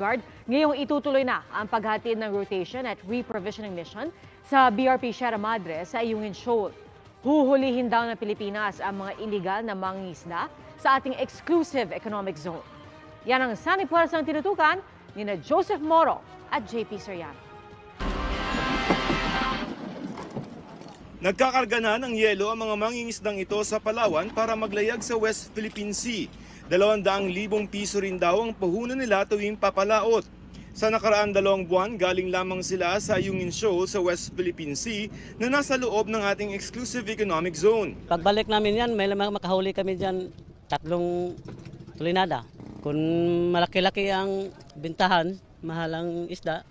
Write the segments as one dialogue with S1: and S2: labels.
S1: Guard, ngayong itutuloy na ang paghatid ng rotation at reprovisioning mission sa BRP Sierra Madre sa Ayungin Shoal. Huhulihin daw ng Pilipinas ang mga iligal na mangingisda sa ating exclusive economic zone. Yan ang sanipueras ng tinutukan ni Joseph Moro at JP Soriano.
S2: Nagkakarga na ng yelo ang mga mangingisdang ito sa Palawan para maglayag sa West Philippine Sea. 200,000 piso rin daw ang puhunan nila tuwing papalaot. Sa nakaraan 2 buwan, galing lamang sila sa Ayungin Shoal sa West Philippine Sea na nasa loob ng ating exclusive economic zone.
S3: Pagbalik namin yan, may makahuli kami dyan 3 tulinada. Kung malaki-laki ang bintahan, mahalang isda,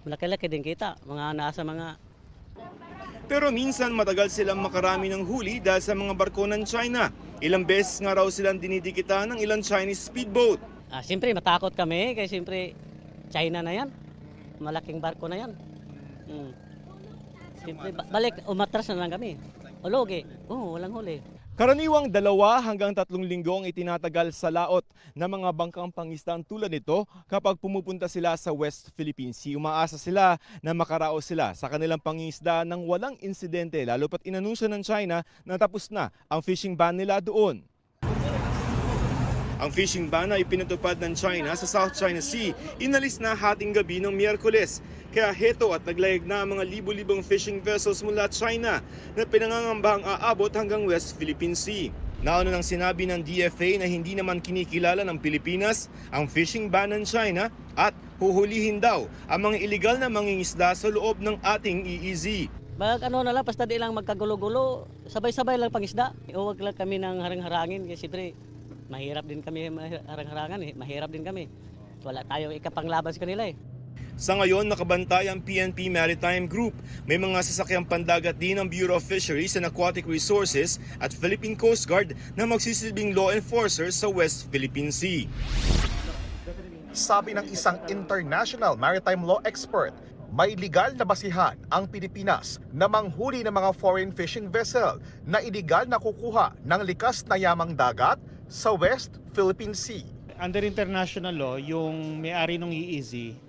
S3: malaki-laki din kita, mga nasa mga.
S2: Pero minsan matagal silang makarami ng huli dahil sa mga barko ng China. Ilang beses nga raw silang dinidikitan ng ilang Chinese speedboat.
S3: Siyempre matakot kami kasi siyempre China na yan. Malaking barko na yan. Siyempre balik, umatras na lang kami. Ologi, walang huli.
S2: Karaniwang 2 hanggang 3 linggo ang itinatagal sa laot ng mga bangkang pangisdang tulad nito kapag pumupunta sila sa West Philippine Sea. Umaasa sila na makaraos sila sa kanilang pangisda ng walang insidente, lalo pat inanunsyo ng China na tapos na ang fishing ban nila doon. Ang fishing ban ay pinatupad ng China sa South China Sea, inalis na hating gabi ng Miyerkules. Kaya heto at naglayag na ang mga libo-libong fishing vessels mula China na pinangangambang aabot hanggang West Philippine Sea. Nauna nang sinabi ng DFA na hindi naman kinikilala ng Pilipinas ang fishing ban ng China at huhulihin daw ang mga iligal na mangingisda sa loob ng ating EEZ.
S3: Na lang, basta di lang magkagulo-gulo, sabay-sabay lang pangisda. Huwag lang kami ng harang-harangin kasi siyempre mahirap din kami harang-harangan, mahirap din kami. Wala tayong ikapanglaban sa kanila .
S2: Sa ngayon, nakabantay ang PNP Maritime Group. May mga sasakyang pandagat din ng Bureau of Fisheries and Aquatic Resources at Philippine Coast Guard na magsisilbing law enforcers sa West Philippine Sea.
S4: Sabi ng isang international maritime law expert, may legal na basihan ang Pilipinas na manghuli ng mga foreign fishing vessel na iligal na kukuha ng likas na yamang dagat sa West Philippine Sea.
S5: Under international law, yung may-ari ng EEZ,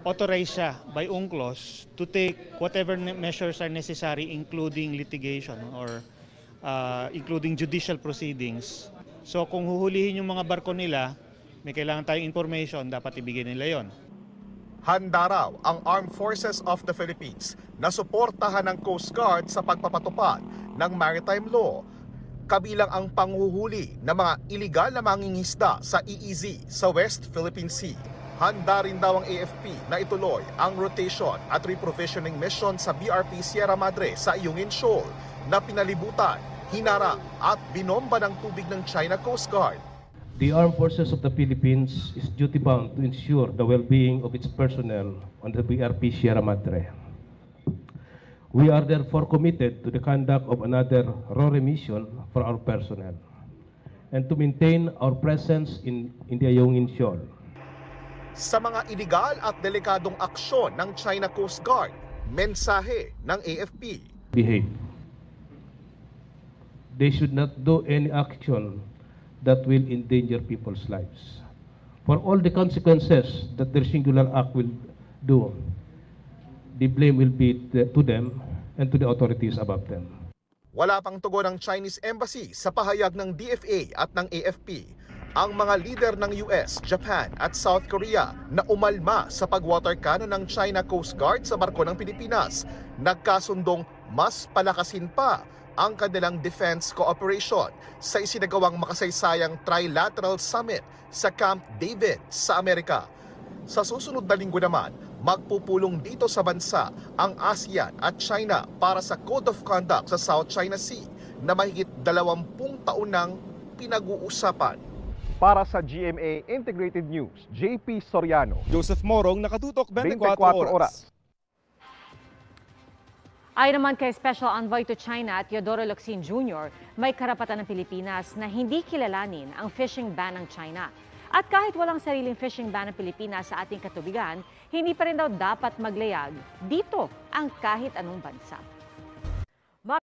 S5: authorized siya by UNCLOS to take whatever measures are necessary including litigation or including judicial proceedings. So kung huhulihin yung mga barko nila, may kailangan tayong information, dapat ibigay nila yon.
S4: Handa raw ang Armed Forces of the Philippines na suportahan ng Coast Guard sa pagpapatupad ng maritime law, kabilang ang panghuhuli ng mga iligal na mangingisda sa EEZ sa West Philippine Sea. Handa rin daw ang AFP na ituloy ang rotation at reprovisioning mission sa BRP Sierra Madre sa Ayungin Shoal na pinalibutan, hinarang at binomba ng tubig ng China Coast Guard.
S6: The Armed Forces of the Philippines is duty-bound to ensure the well-being of its personnel on the BRP Sierra Madre. We are therefore committed to the conduct of another RORE mission for our personnel and to maintain our presence in the Ayungin Shoal.
S4: Sa mga iligal at delikadong aksyon ng China Coast Guard, mensahe ng AFP.
S6: Behave. They should not do any action that will endanger people's lives. For all the consequences that their singular act will do, the blame will be to them and to the authorities above them.
S4: Wala pang tugon ng Chinese Embassy sa pahayag ng DFA at ng AFP. Ang mga leader ng US, Japan at South Korea na umalma sa pag-water cannon ng China Coast Guard sa barko ng Pilipinas, nagkasundong mas palakasin pa ang kanilang defense cooperation sa isinagawang makasaysayang trilateral summit sa Camp David sa Amerika. Sa susunod na linggo naman, magpupulong dito sa bansa ang ASEAN at China para sa Code of Conduct sa South China Sea na mahigit 20 taon nang pinag-uusapan. Para sa GMA Integrated News, JP Soriano.
S2: Joseph Morong, nakatutok 24 oras.
S1: Ayon naman kay Special Envoy to China Teodoro Locsin Jr., may karapatan ng Pilipinas na hindi kilalanin ang fishing ban ng China. At kahit walang sariling fishing ban ng Pilipinas sa ating katubigan, hindi pa rin daw dapat maglayag dito ang kahit anong bansa.